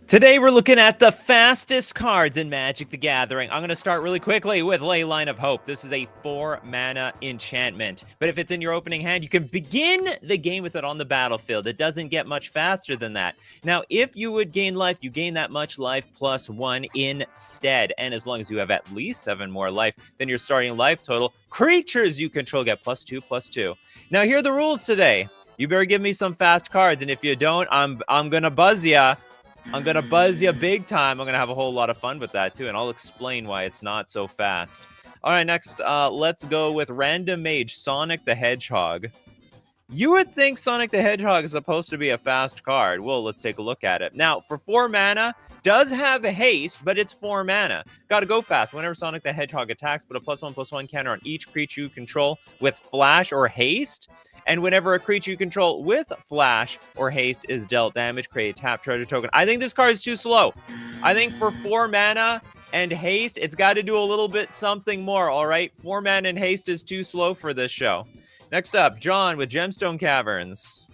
Today we're looking at the fastest cards in Magic the Gathering. I'm going to start really quickly with Leyline of Hope. This is a 4-mana enchantment. But if it's in your opening hand, you can begin the game with it on the battlefield. It doesn't get much faster than that. Now, if you would gain life, you gain that much life plus 1 instead. And as long as you have at least 7 more life than your starting life total, creatures you control get +2/+2. Now, here are the rules today. You better give me some fast cards, and if you don't, I'm going to buzz ya. I'm going to buzz you big time. I'm going to have a whole lot of fun with that, too, and I'll explain why it's not so fast. All right, next, let's go with Random Mage, Sonic the Hedgehog. You would think Sonic the Hedgehog is supposed to be a fast card. Well, let's take a look at it. Now, for 4 mana, does have haste, but it's 4 mana. Gotta go fast. Whenever Sonic the Hedgehog attacks, put a +1/+1 counter on each creature you control with Flash or Haste. And whenever a creature you control with Flash or Haste is dealt damage, create a tap treasure token. I think this card is too slow. I think for 4 mana and Haste, it's got to do a little bit something more, all right? 4 mana and Haste is too slow for this show. Next up, John with Gemstone Caverns.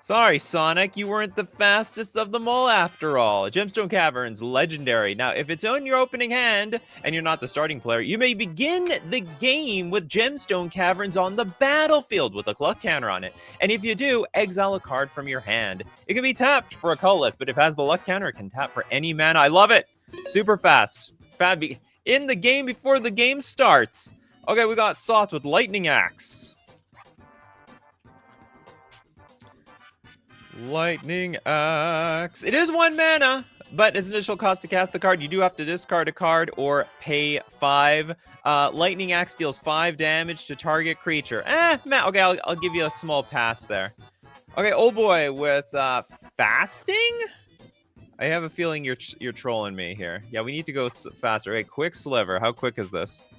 Sorry, Sonic, you weren't the fastest of them all after all. Gemstone Caverns, legendary. Now, if it's on your opening hand, and you're not the starting player, you may begin the game with Gemstone Caverns on the battlefield with a clock counter on it. And if you do, exile a card from your hand. It can be tapped for a colorless, but if it has the luck counter, it can tap for any mana. I love it. Super fast. In the game before the game starts. Okay, we got Soth with Lightning Axe. Lightning Axe. It is 1 mana, but as initial cost to cast the card, you do have to discard a card or pay 5. Lightning Axe deals 5 damage to target creature. Okay, I'll give you a small pass there. Okay, old boy with fasting? I have a feeling you're trolling me here. Yeah, we need to go faster. Okay, quick sliver. How quick is this?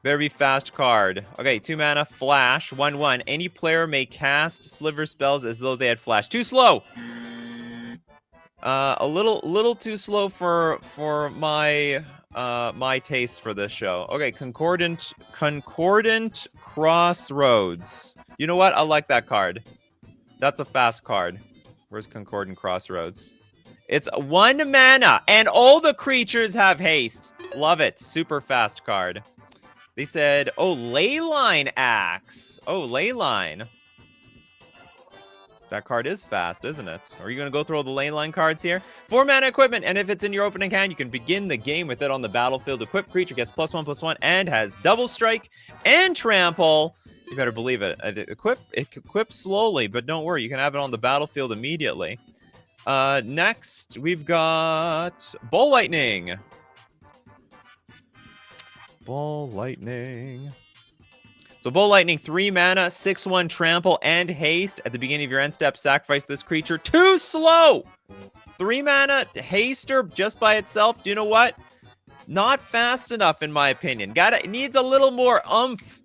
Very fast card. Okay, 2 mana, Flash, 1/1. Any player may cast Sliver spells as though they had Flash. Too slow! A little too slow for my my taste for this show. Okay, Concordant Crossroads. You know what? I like that card. That's a fast card. Where's Concordant Crossroads? It's 1 mana, and all the creatures have haste. Love it. Super fast card. They said, oh, Leyline Axe. Oh, Leyline. That card is fast, isn't it? Are you going to go through all the Leyline cards here? 4 mana equipment, and if it's in your opening hand, you can begin the game with it on the battlefield. Equipped creature gets +1/+1 and has double strike and trample. You better believe it. It equips slowly, but don't worry. You can have it on the battlefield immediately. Next, we've got Ball Lightning. Ball Lightning. So Ball Lightning, 3 mana, 6/1 trample and haste. At the beginning of your end step, sacrifice this creature. Too slow! 3 mana haster just by itself. Do you know what? Not fast enough, in my opinion. It needs a little more oomph.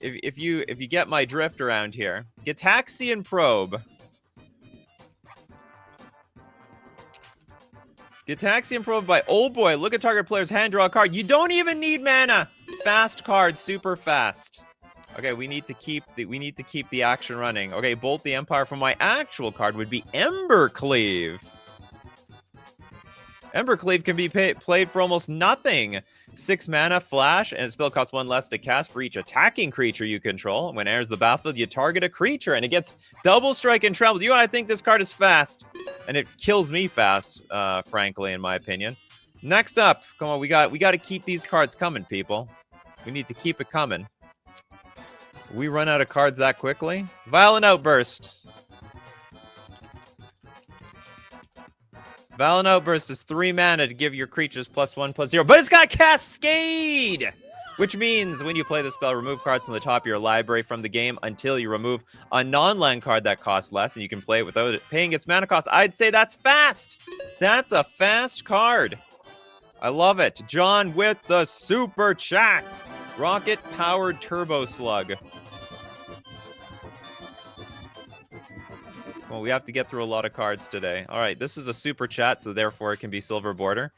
If you get my drift around here. Gitaxian Probe. Gitaxian Probe by Old Boy. Look at target player's hand, draw a card. You don't even need mana. Fast card, super fast. Okay, we need to keep the action running. Okay, Bolt the Empire for my actual card would be Embercleave. Embercleave can be played for almost nothing. 6 mana, Flash, and spell costs 1 less to cast for each attacking creature you control. When it enters the battlefield, you target a creature, and it gets double strike and trample. I think this card is fast, and it kills me fast, frankly, in my opinion. Next up, come on, we got to keep these cards coming, people. We need to keep it coming. We run out of cards that quickly. Violent Outburst. Violent Outburst is 3 mana to give your creatures +1/+0, but it's got Cascade! Which means when you play the spell, remove cards from the top of your library from the game until you remove a non-land card that costs less, and you can play it without it paying its mana cost. I'd say that's fast! That's a fast card. I love it. John with the super chat. Rocket-powered Turbo Slug. Well, we have to get through a lot of cards today. All right, this is a super chat, so therefore it can be silver border.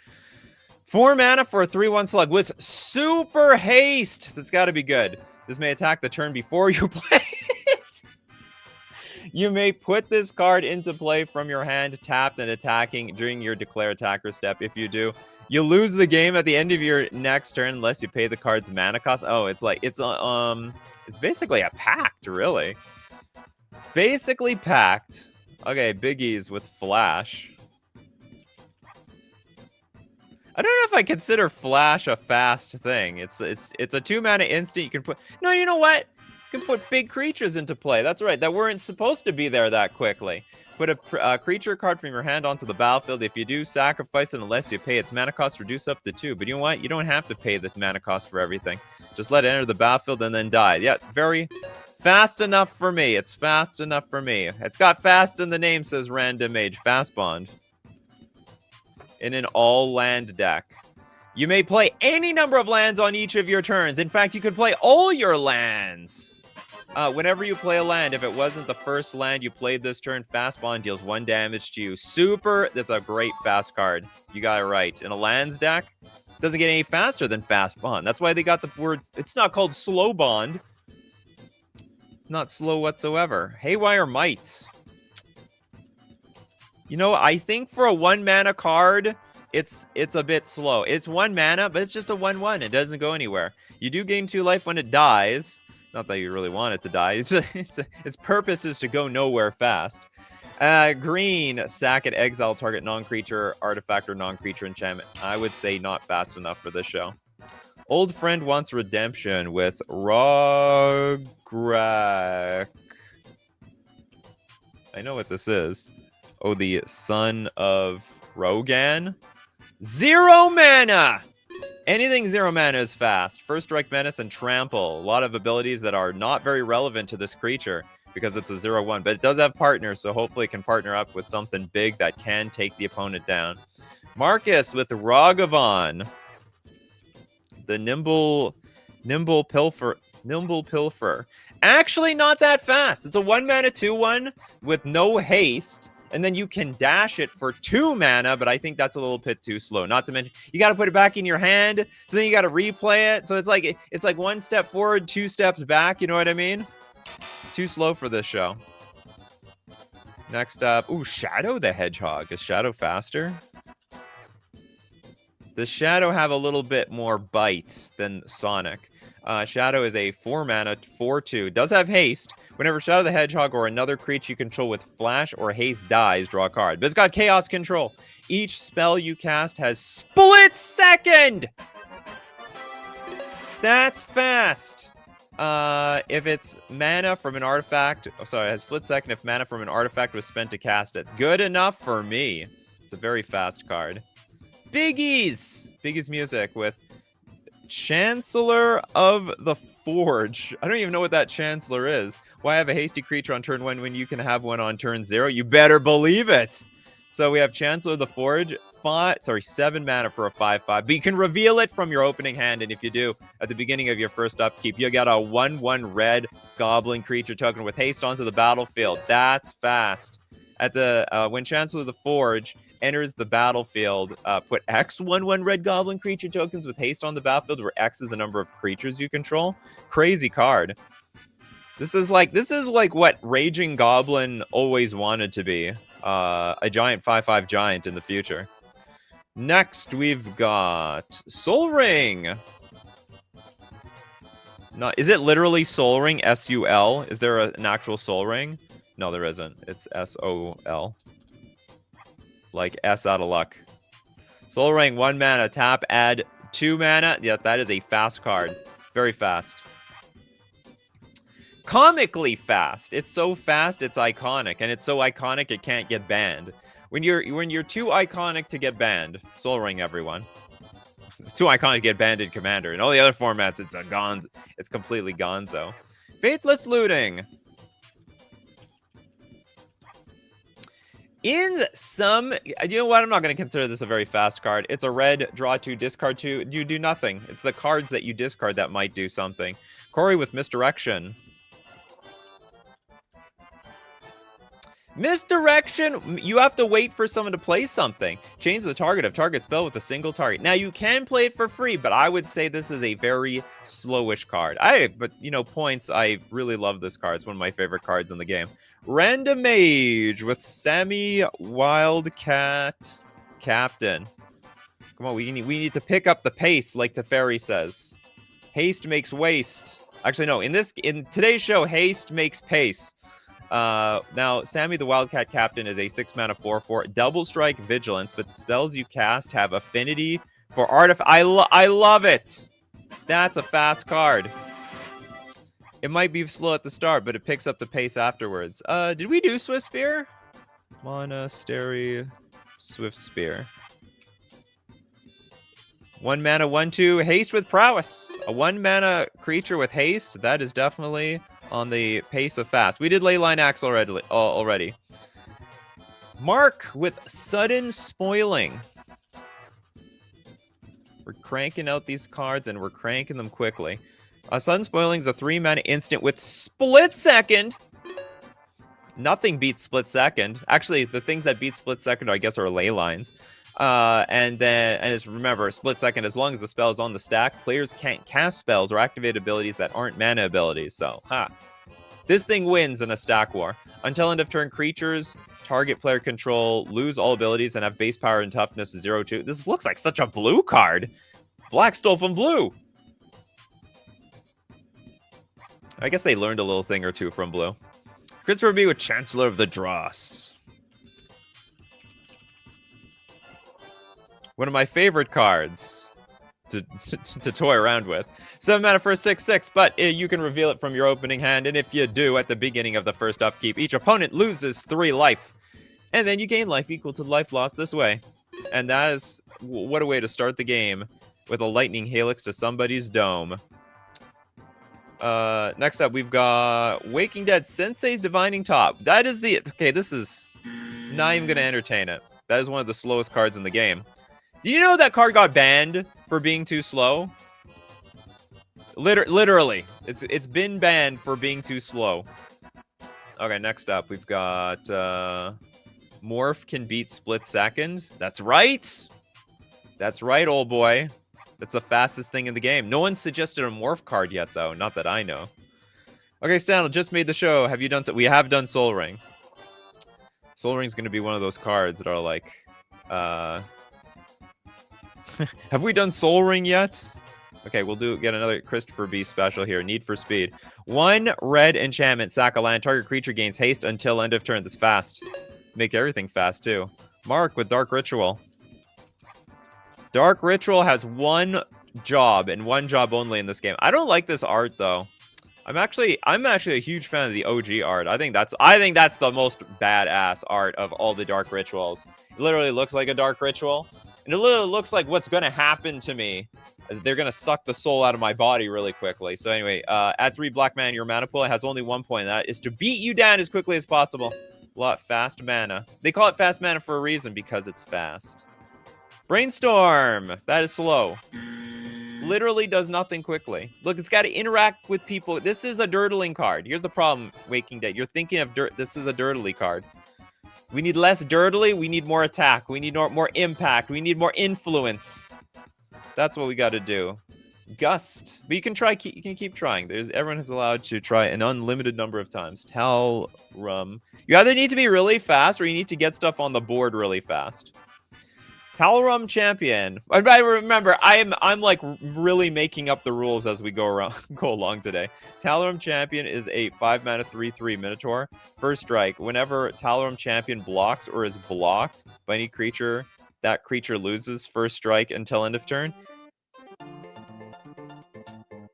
4 mana for a 3/1 slug with super haste. That's got to be good. This may attack the turn before you play it. You may put this card into play from your hand, tapped and attacking during your declare attacker step. If you do, you lose the game at the end of your next turn unless you pay the card's mana cost. Oh, it's basically a pact, really. It's basically pact. Okay, biggies with flash. I don't know if I consider flash a fast thing. It's a 2-mana instant. You can put you know what? You can put big creatures into play. That's right. That weren't supposed to be there that quickly. Put a creature card from your hand onto the battlefield. If you do, sacrifice it unless you pay its mana cost reduce up to 2. But you know what? You don't have to pay the mana cost for everything. Just let it enter the battlefield and then die. Yeah, very fast enough for me. It's fast enough for me. It's got fast in the name, says Random Mage. Fast Bond. In an all-land deck. You may play any number of lands on each of your turns. In fact, you could play all your lands. Whenever you play a land, if it wasn't the first land you played this turn, Fast Bond deals 1 damage to you. Super, that's a great fast card. You got it right. In a lands deck, doesn't get any faster than Fast Bond. That's why they got the word, it's not called Slow Bond. Not slow whatsoever. Haywire Might. You know, I think for a 1-mana card, it's a bit slow. It's 1 mana, but it's just a 1/1. It doesn't go anywhere. You do gain 2 life when it dies. Not that you really want it to die. Its purpose is to go nowhere fast. Green, sack and exile target non-creature, artifact, or non-creature enchantment. I would say not fast enough for this show. Old Friend Wants Redemption with Rograk. I know what this is. Oh, the Son of Rogan. 0 mana! Anything 0 mana is fast. First Strike, Menace, and Trample. A lot of abilities that are not very relevant to this creature because it's a 0/1. But it does have partners, so hopefully it can partner up with something big that can take the opponent down. Marcus with Ragavan. The Nimble Pilfer. Actually, not that fast. It's a 1-mana 2/1 with no haste. And then you can dash it for 2 mana, but I think that's a little bit too slow. Not to mention, you got to put it back in your hand, so then you got to replay it. So it's like 1 step forward, 2 steps back. You know what I mean? Too slow for this show. Next up, ooh, Shadow the Hedgehog. Is Shadow faster? Does Shadow have a little bit more bite than Sonic? Shadow is a 4-mana 4/2. Does have haste. Whenever Shadow the Hedgehog or another creature you control with flash or haste dies, draw a card. But it's got chaos control. Each spell you cast has split second! That's fast! If it's mana from an artifact... Oh, sorry, it has split second if mana from an artifact was spent to cast it. Good enough for me. It's a very fast card. Biggies! Biggies music with Chancellor of the Forge. I don't even know what that Chancellor is. Why have a hasty creature on turn 1 when you can have one on turn 0? You better believe it! So we have Chancellor of the Forge, 7 mana for a 5/5. But you can reveal it from your opening hand, and if you do, at the beginning of your first upkeep, you got a 1/1 red goblin creature token with haste onto the battlefield. That's fast. At the when Chancellor of the Forge enters the battlefield, put X 1/1 red goblin creature tokens with haste on the battlefield, where X is the number of creatures you control. Crazy card. This is like what Raging Goblin always wanted to be. A giant 5/5 giant in the future. Next, we've got Sol Ring. No, is it literally Sol Ring? S-U-L? Is there an actual Sol Ring? No, there isn't. It's S-O-L. Like S out of luck. Sol Ring, 1 mana, tap, add 2 mana. Yeah, that is a fast card. Very fast. Comically fast. It's so fast, it's iconic, and it's so iconic it can't get banned. When you're too iconic to get banned, Sol Ring, everyone. Too iconic to get banned in Commander. In all the other formats, it's completely gonzo. Faithless Looting. In some, you know what? I'm not going to consider this a very fast card. It's a red, draw 2, discard 2. You do nothing. It's the cards that you discard that might do something. Corey with Misdirection. Misdirection, you have to wait for someone to play something. Change the target of target spell with a single target. Now, you can play it for free, but I would say this is a very slowish card. But, you know, points, I really love this card. It's one of my favorite cards in the game. Random Mage with Sammy Wildcat Captain. Come on, we need to pick up the pace, like Teferi says. Haste makes waste. Actually, no, in today's show, haste makes pace. Now, Sammy the Wildcat Captain is a 6-mana 4/4, double strike vigilance, but spells you cast have affinity for artifact. I love it. That's a fast card. It might be slow at the start, but it picks up the pace afterwards. Did we do Swift Spear? Monastery Swift Spear. 1 mana, 1/2, haste with prowess. A 1 mana creature with haste, that is definitely on the pace of fast. We did Leyline Axe already. Mark with sudden spoiling. We're cranking out these cards and we're cranking them quickly. Sudden spoiling is a 3 mana instant with split second. Nothing beats split second. Actually, the things that beat split second, I guess, are ley lines. Remember, split second, as long as the spell is on the stack, players can't cast spells or activate abilities that aren't mana abilities. So, this thing wins in a stack war. Until end of turn, creatures target player control lose all abilities and have base power and toughness 0/2. This looks like such a blue card. Black stole from blue. I guess they learned a little thing or two from blue. Christopher B with Chancellor of the Dross. One of my favorite cards to toy around with. 7 mana for a 6/6, but you can reveal it from your opening hand, and if you do, at the beginning of the first upkeep, each opponent loses 3 life. And then you gain life equal to the life lost this way. And that is, what a way to start the game, with a lightning helix to somebody's dome. Next up, we've got Waking Dead Sensei's Divining Top. That is okay, this is not even going to entertain it. That is one of the slowest cards in the game. Do you know that card got banned for being too slow? Literally. It's been banned for being too slow. Okay, next up, we've got Morph can beat Split Second. That's right. That's right, old boy. That's the fastest thing in the game. No one suggested a Morph card yet, though. Not that I know. Okay, Stan, just made the show. Have you done so? We have done Soul Ring. Soul Ring's going to be one of those cards that are like... Have we done Soul Ring yet? Okay, we'll get another Christopher B special here. Need for Speed. 1 red enchantment, sack a land. Target creature gains haste until end of turn. That's fast. Make everything fast, too. Mark with Dark Ritual. Dark Ritual has 1 job, and 1 job only in this game. I don't like this art, though. I'm actually a huge fan of the OG art. I think that's the most badass art of all the Dark Rituals. It literally looks like a Dark Ritual. And it literally looks like what's going to happen to me. They're going to suck the soul out of my body really quickly. So anyway, add 3 black mana to your mana pool. It has only 1 point. That is to beat you down as quickly as possible. A lot fast mana. They call it fast mana for a reason, because it's fast. Brainstorm. That is slow. Literally does nothing quickly. Look, it's got to interact with people. This is a dirtling card. Here's the problem, Waking Dead. You're thinking of dirt. This is a dirtly card. We need less dirtily. We need more attack. We need more impact. We need more influence. That's what we got to do. Gust. But you can try. You can keep trying. Everyone is allowed to try an unlimited number of times. Talrum. You either need to be really fast, or you need to get stuff on the board really fast. Talrum Champion. I remember, I'm like really making up the rules as we go along today. Talrum Champion is a 5 mana 3/3 Minotaur. First strike. Whenever Talrum Champion blocks or is blocked by any creature, that creature loses first strike until end of turn.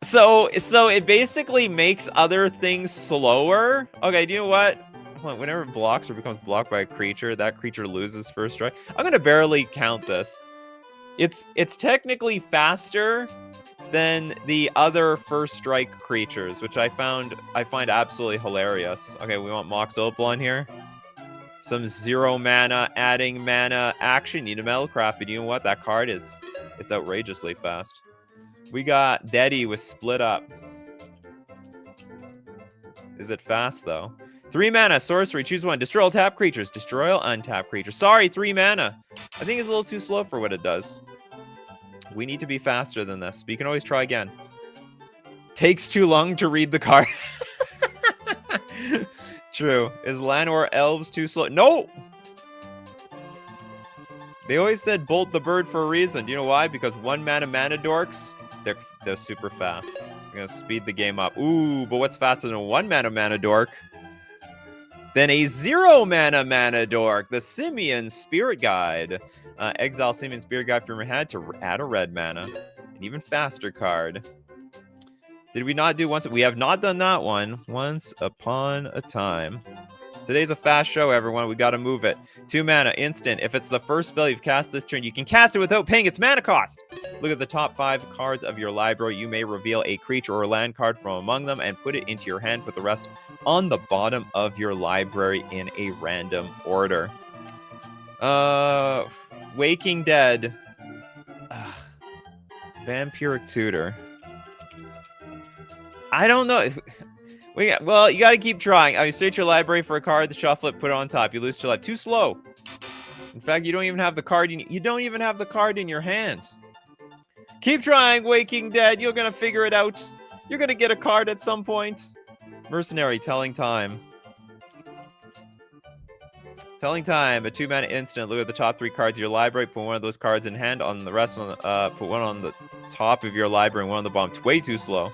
So it basically makes other things slower. Okay, do you know what? Whenever it blocks or becomes blocked by a creature, that creature loses first strike. I'm gonna barely count this. It's technically faster than the other first strike creatures, which I find absolutely hilarious. Okay, we want Mox Opal on here. Some 0 mana, adding mana action. Need a Metalcraft, but you know what? That card it's outrageously fast. We got Daddy with Split Up. Is it fast though? 3 mana, sorcery, choose one. Destroy all tap creatures. Destroy all untap creatures. Sorry, 3 mana. I think it's a little too slow for what it does. We need to be faster than this, but you can always try again. Takes too long to read the card. True. Is land or elves too slow? No! They always said bolt the bird for a reason. Do you know why? Because 1 mana dorks, they're super fast. They're gonna speed the game up. Ooh, but what's faster than a 1 mana dork? Then a 0 mana dork, the Simian Spirit Guide. Exile Simian Spirit Guide from your hand to add a red mana. An even faster card. Did we not do once? We have not done that one. Once upon a time. Today's a fast show, everyone. We gotta move it. 2 mana, instant. If it's the first spell you've cast this turn, you can cast it without paying its mana cost. Look at the top 5 cards of your library. You may reveal a creature or a land card from among them and put it into your hand. Put the rest on the bottom of your library in a random order. Waking Dead. Vampiric Tutor. I don't know. Well, you gotta keep trying. I mean, search your library for a card, shuffle it, put it on top. You lose to life. Too slow. In fact, you don't even have the card. You don't even have the card in your hand. Keep trying, Waking Dead. You're gonna figure it out. You're gonna get a card at some point. Mercenary, Telling Time. Telling Time, a 2 mana instant. Look at the top 3 cards of your library. Put one of those cards in hand. On the rest, put one on the top of your library and one on the bottom. It's way too slow.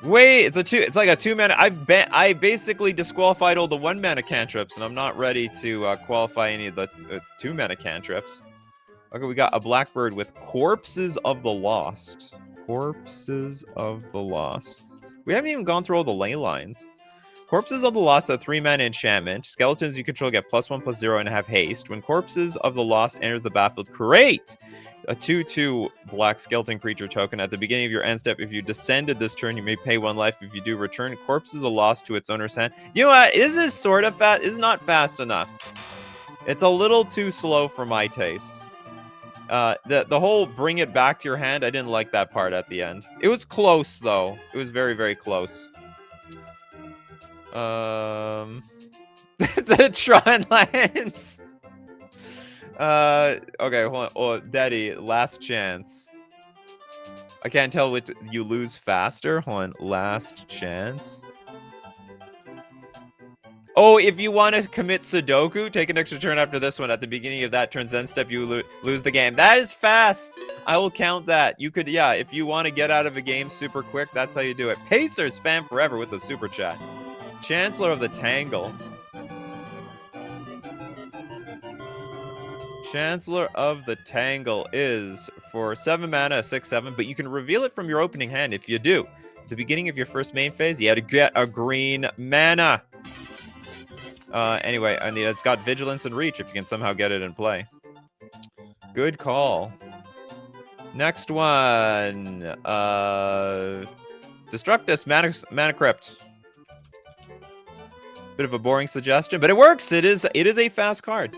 Wait, it's like a 2 mana. I basically disqualified all the 1 mana cantrips, and I'm not ready to qualify any of the 2 mana cantrips. Okay, we got a Blackbird with Corpses of the Lost. Corpses of the Lost. We haven't even gone through all the ley lines. Corpses of the Lost, a 3 mana enchantment. Skeletons you control get +1/+0 and have haste. When Corpses of the Lost enters the battlefield, create a 2/2 black skeleton creature token. At the beginning of your end step, if you descended this turn, you may pay 1 life. If you do, return Corpses of the Lost to its owner's hand. You know what? This is sort of fast. It's not fast enough. It's a little too slow for my taste. The whole bring it back to your hand, I didn't like that part at the end. It was close, though. It was very, very close. The Tron Lands. Okay, hold on. Oh, Daddy, last chance. I can't tell which you lose faster. Hold on, last chance. Oh, if you want to commit Sudoku, take an extra turn after this one. At the beginning of that turn's end step, you lose the game. That is fast. I will count that. You could, yeah, if you want to get out of a game super quick, that's how you do it. Pacers fan forever with the super chat. Chancellor of the Tangle. Chancellor of the Tangle is for 7 mana, a 6/7, but you can reveal it from your opening hand if you do. At the beginning of your first main phase, you had to get a green mana. Anyway, and it's got Vigilance and Reach if you can somehow get it in play. Good call. Next one. Destructus, Mana Crypt. Bit of a boring suggestion, but it works. It is a fast card.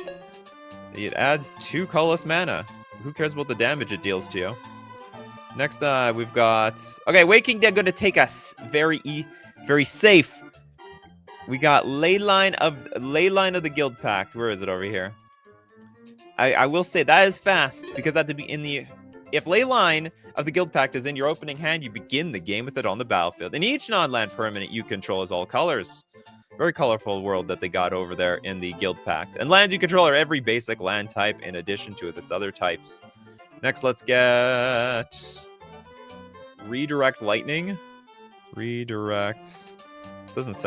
It adds 2 colorless mana. Who cares about the damage it deals to you? Next, we've got... Okay, Waking Dead going to take us very safe. We got Leyline of the Guild Pact. Where is it over here? I will say that is fast because if Leyline of the Guild Pact is in your opening hand, you begin the game with it on the battlefield. And each non-land permanent you control is all colors. Very colorful world that they got over there in the Guild Pact. And lands you control are every basic land type in addition to its other types. Next, let's get Redirect Lightning. Redirect.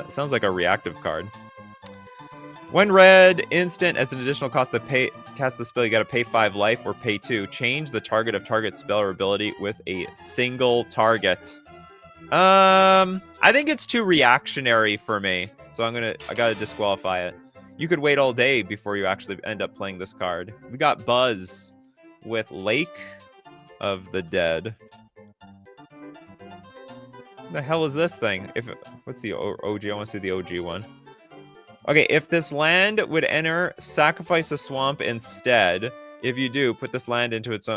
Sounds like a reactive card. When red, instant, as an additional cost to cast the spell, you got to pay 5 life or pay 2. Change the target of target spell or ability with a single target. I think it's too reactionary for me. So I gotta disqualify it. You could wait all day before you actually end up playing this card. We got Buzz with Lake of the Dead. What the hell is this thing? What's the OG? I want to see the OG one. Okay, if this land would enter, sacrifice a swamp instead. If you do, put this land into its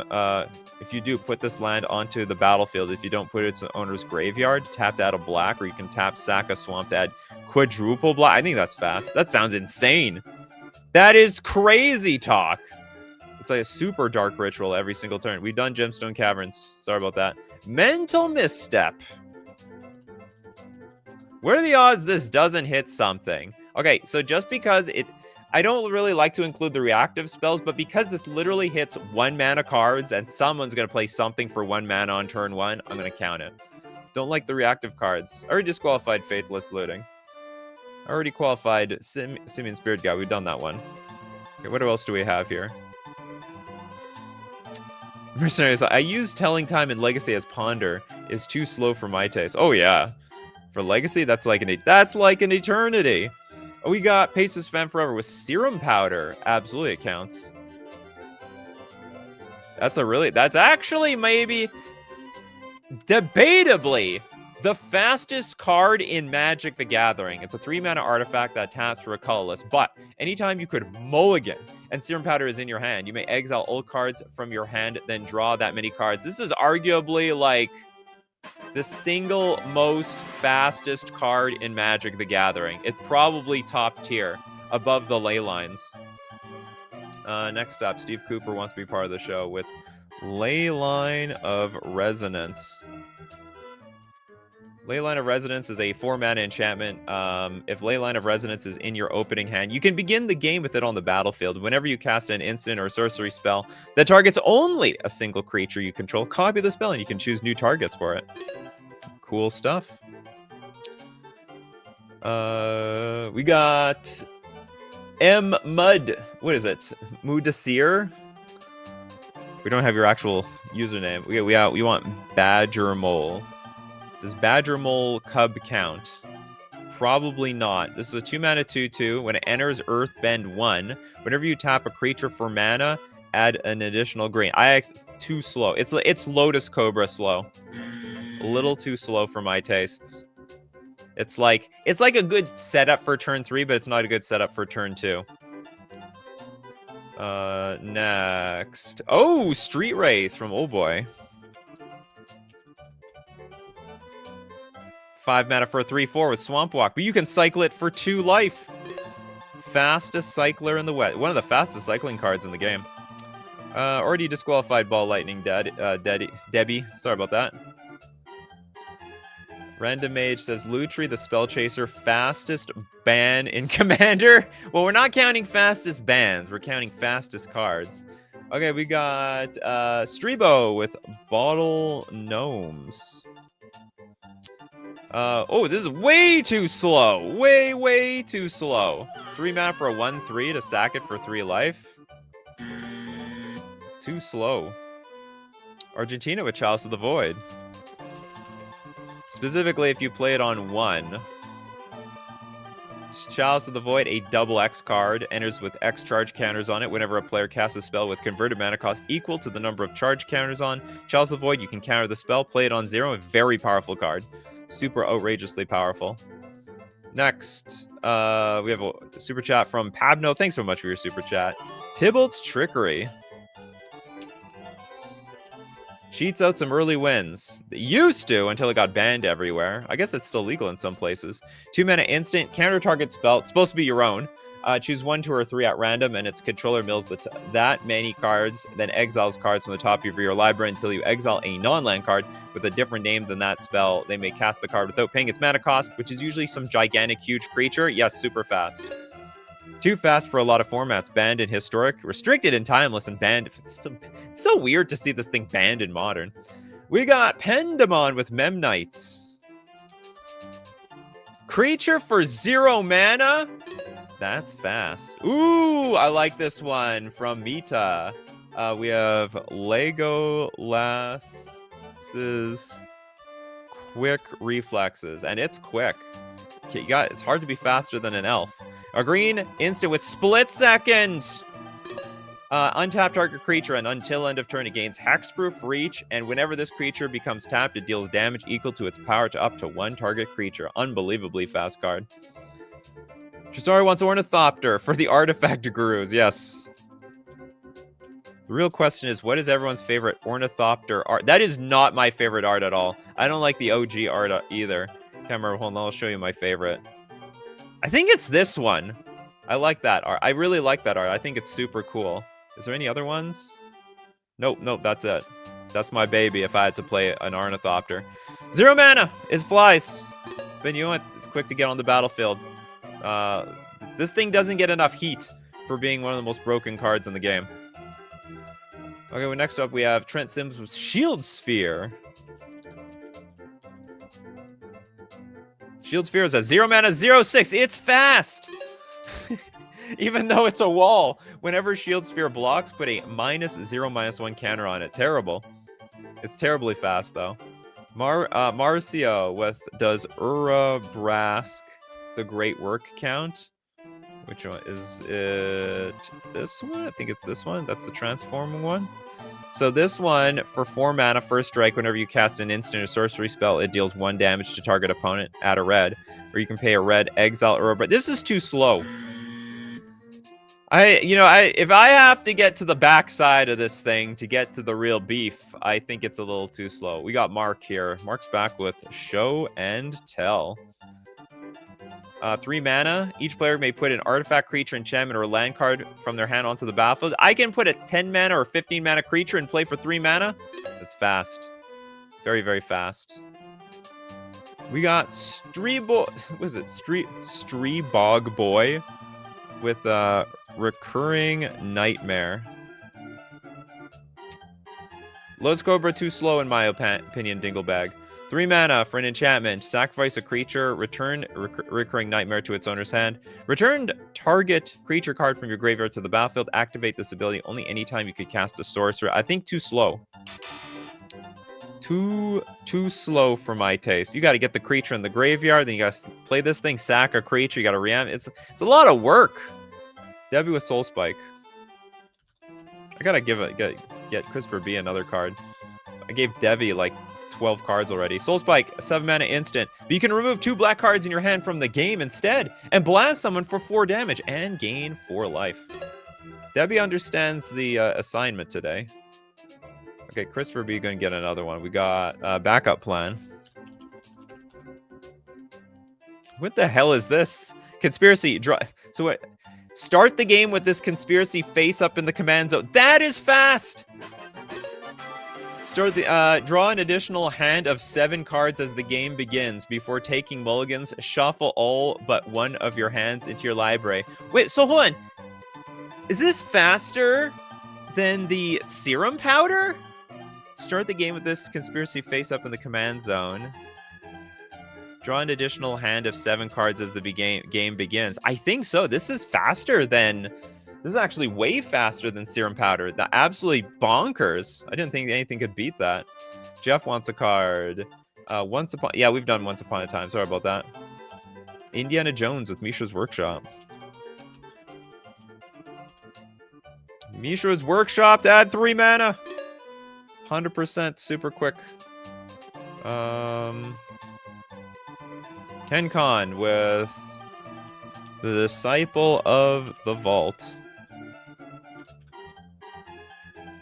if you do, put this land onto the battlefield. If you don't, put its owner's graveyard. Tap to add a black, or you can tap sack a swamp to add quadruple black. I think that's fast. That sounds insane. That is crazy talk. It's like a super dark ritual every single turn. We've done Gemstone Caverns. Sorry about that. Mental misstep. What are the odds this doesn't hit something? Okay, so just because I don't really like to include the reactive spells, but because this literally hits 1 mana cards and someone's going to play something for 1 mana on turn 1, I'm going to count it. Don't like the reactive cards. I already disqualified Faithless Looting. I already qualified Simian Spirit Guy. We've done that one. Okay, what else do we have here? Mercenaries, I use Telling Time in Legacy as Ponder. Is too slow for my taste. Oh, yeah. For Legacy, that's like an eternity. We got Paces Fan Forever with Serum Powder. Absolutely, it counts. That's actually maybe debatably the fastest card in Magic the Gathering. It's a 3-mana artifact that taps for a colorless, but anytime you could mulligan and Serum Powder is in your hand, you may exile all cards from your hand, then draw that many cards. This is arguably like the single most fastest card in Magic the Gathering. It's probably top tier, above the ley lines. Next up, Steve Cooper wants to be part of the show with Leyline of Resonance. Leyline of Resonance is a 4-mana enchantment. If Leyline of Resonance is in your opening hand, you can begin the game with it on the battlefield. Whenever you cast an instant or sorcery spell that targets only a single creature you control, copy the spell and you can choose new targets for it. Cool stuff. We got M Mud. What is it? Mudasir? We don't have your actual username. We want Badger Mole. Does Badger Mole Cub count? Probably not. This is a 2-mana 2/2. When it enters Earthbend 1, whenever you tap a creature for mana, add an additional green. Too slow. It's Lotus Cobra slow. A little too slow for my tastes. It's like a good setup for turn 3, but it's not a good setup for turn 2. Next. Oh, Street Wraith from Oh Boy. 5 mana for a 3/4 with Swamp Walk, but you can cycle it for 2 life. Fastest cycler in the wet. One of the fastest cycling cards in the game. Already disqualified Ball Lightning Debbie. Sorry about that. Random Mage says Lutri, the Spell Chaser, fastest ban in Commander. Well, we're not counting fastest bans. We're counting fastest cards. Okay, we got Strebo with Bottle Gnomes. Oh, this is way too slow. Way too slow. 3 mana for a 1/3 to sack it for 3 life. Too slow. Argentina with Chalice of the Void. Specifically, if you play it on 1. Chalice of the Void, a double X card, enters with X charge counters on it. Whenever a player casts a spell with converted mana cost equal to the number of charge counters on Chalice of the Void, you can counter the spell, play it on 0. A very powerful card. Super outrageously powerful. Next, we have a super chat from Pabno. Thanks so much for your super chat. Tybalt's Trickery. Cheats out some early wins. It used to until it got banned everywhere. I guess it's still legal in some places. 2 mana instant, counter target spell. It's supposed to be your own. Choose 1, 2, or 3 at random, and its controller mills that many cards, then exiles cards from the top of your library until you exile a non-land card with a different name than that spell. They may cast the card without paying its mana cost, which is usually some gigantic, huge creature. Yes, super fast. Too fast for a lot of formats. Banned in Historic, restricted in Timeless, and banned. It's so weird to see this thing banned in Modern. We got Pendamon with Memnite. Creature for 0 mana? That's fast. Ooh, I like this one from Mita. We have Legolas's Quick Reflexes, and it's quick. Okay, it's hard to be faster than an elf. A green instant with Split Second. Untap target creature, and until end of turn it gains Hexproof Reach, and whenever this creature becomes tapped, it deals damage equal to its power to up to 1 target creature. Unbelievably fast card. Trisari wants Ornithopter for the Artifact Gurus. Yes. The real question is, what is everyone's favorite ornithopter art? That is not my favorite art at all. I don't like the OG art either. Can't remember. Hold on, I'll show you my favorite. I think it's this one. I like that art. I really like that art. I think it's super cool. Is there any other ones? Nope, that's it. That's my baby if I had to play an ornithopter. 0 mana. It flies. But you know what? It's quick to get on the battlefield. This thing doesn't get enough heat for being one of the most broken cards in the game. Okay, well, next up we have Trent Sims with Shield Sphere. Shield Sphere is a 0 mana 0/6. It's fast! Even though it's a wall. Whenever Shield Sphere blocks, put a -0/-1 counter on it. Terrible. It's terribly fast, though. Marcio with does Brask the Great Work count? Which one? Is it this one? I think it's this one. That's the transforming one. So this one, for 4 mana, first strike, whenever you cast an instant or sorcery spell, it deals 1 damage to target opponent, add a red. Or you can pay a red, exile But this is too slow. If I have to get to the backside of this thing to get to the real beef, I think it's a little too slow. We got Mark here. Mark's back with Show and Tell. 3 mana. Each player may put an artifact, creature, enchantment, or land card from their hand onto the battlefield. I can put a 10 mana or 15 mana creature and play for 3 mana. That's fast. Very, very fast. We got Streebog Boy with Recurring Nightmare. Lotus Cobra too slow in my opinion, Dinglebag. 3 mana for an enchantment. Sacrifice a creature. Return Recurring Nightmare to its owner's hand. Return target creature card from your graveyard to the battlefield. Activate this ability only anytime you could cast a sorcerer. I think too slow. Too slow for my taste. You got to get the creature in the graveyard. Then you got to play this thing. Sack a creature. You got to reanimate. It's a lot of work. Debbie with Soul Spike. I gotta get Christopher B another card. I gave Debbie like 12 cards already. Soul Spike, a 7 mana instant. But you can remove 2 black cards in your hand from the game instead and blast someone for 4 damage and gain 4 life. Debbie understands the assignment today. Okay, Christopher B gonna get another one. We got backup plan. What the hell is this? Conspiracy draw. So what? Start the game with this conspiracy face up in the command zone. That is fast! Start the draw an additional hand of 7 cards as the game begins. Before taking mulligans, shuffle all but one of your hands into your library. Wait, so hold on. Is this faster than the serum powder? Start the game with this conspiracy face up in the command zone. Draw an additional hand of 7 cards as the game begins. I think so. This is faster than... This is actually way faster than Serum Powder. The absolutely bonkers. I didn't think anything could beat that. Jeff wants a card. Yeah, we've done Once Upon a Time. Sorry about that. Indiana Jones with Mishra's Workshop. Mishra's Workshop to add 3 mana. 100% super quick. KenCon with the Disciple of the Vault.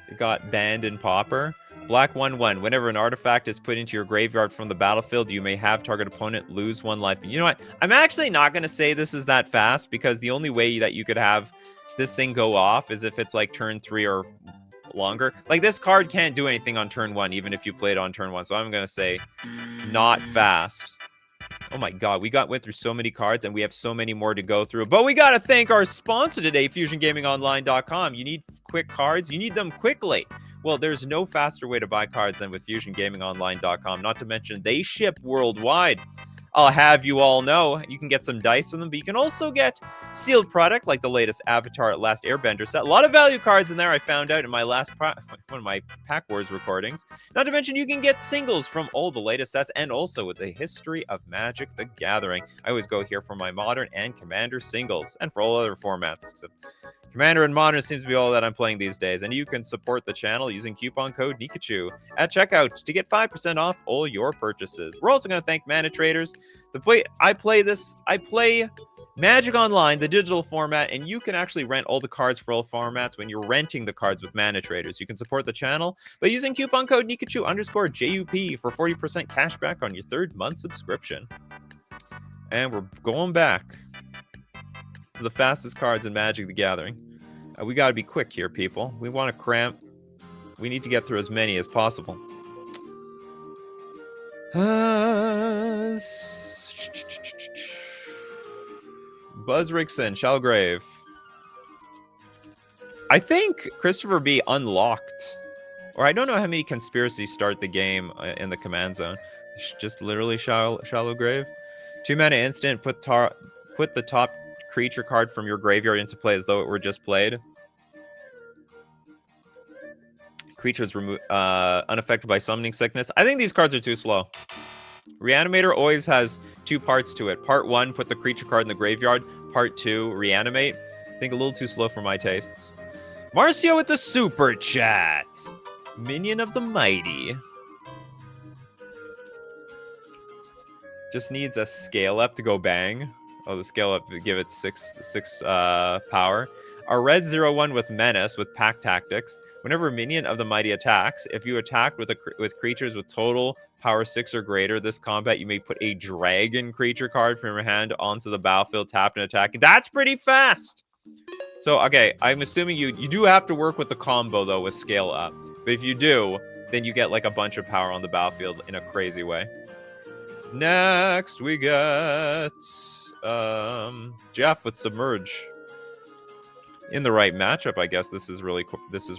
It got banned in Pauper. Black 1/1. Whenever an artifact is put into your graveyard from the battlefield, you may have target opponent lose 1 life. You know what? I'm actually not going to say this is that fast, because the only way that you could have this thing go off is if it's like turn 3 or longer. Like, this card can't do anything on turn 1, even if you play it on turn 1. So I'm going to say not fast. Oh my god, we went through so many cards, and we have so many more to go through. But we got to thank our sponsor today, FusionGamingOnline.com. You need quick cards? You need them quickly. Well, there's no faster way to buy cards than with FusionGamingOnline.com. Not to mention, they ship worldwide. I'll have you all know, you can get some dice from them, but you can also get sealed product like the latest Avatar Last Airbender set. A lot of value cards in there, I found out in my last one of my Pack Wars recordings. Not to mention, you can get singles from all the latest sets, and also with the history of Magic the Gathering. I always go here for my Modern and Commander singles, and for all other formats. Except Commander and Modern seems to be all that I'm playing these days, and you can support the channel using coupon code Nikachu at checkout to get 5% off all your purchases. We're also going to thank Mana Traders. I play Magic Online, the digital format, and you can actually rent all the cards for all formats when you're renting the cards with Mana Traders. You can support the channel by using coupon code Nikachu_JUP for 40% cash back on your 3rd month subscription. And we're going back to the fastest cards in Magic the Gathering. We got to be quick here, people. We want to cramp. We need to get through as many as possible. Buzz Rickson, Shellgrave. I think Christopher B unlocked, or I don't know how many conspiracies start the game in the command zone. Just literally shallow grave. 2 mana instant. Put the top creature card from your graveyard into play as though it were just played. Creatures unaffected by summoning sickness. I think these cards are too slow. Reanimator always has 2 parts to it. Part 1, put the creature card in the graveyard. Part 2, reanimate. I think a little too slow for my tastes. Marcio with the super chat. Minion of the Mighty. Just needs a scale up to go bang. Oh, the scale up to give it 6 power. A red 0/1 with Menace with Pack Tactics. Whenever a minion of the Mighty attacks, if you attack with creatures with total power 6 or greater this combat, you may put a dragon creature card from your hand onto the battlefield, tapped and attack. That's pretty fast. So, okay, I'm assuming you do have to work with the combo, though, with scale up. But if you do, then you get, like, a bunch of power on the battlefield in a crazy way. Next, we get Jeff with Submerge. In the right matchup, I guess this is real quick. This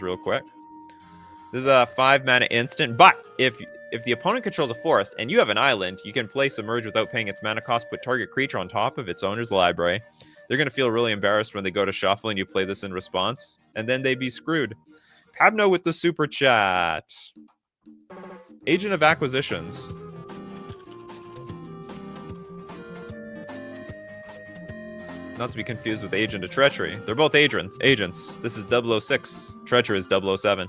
is a 5 mana instant, but if the opponent controls a forest and you have an island, you can play Submerge without paying its mana cost, put target creature on top of its owner's library. They're going to feel really embarrassed when they go to shuffle and you play this in response, and then they'd be screwed. Pabno with the super chat. Agent of Acquisitions. Not to be confused with Agent of Treachery. They're both agents. This is 006. Treachery is 007.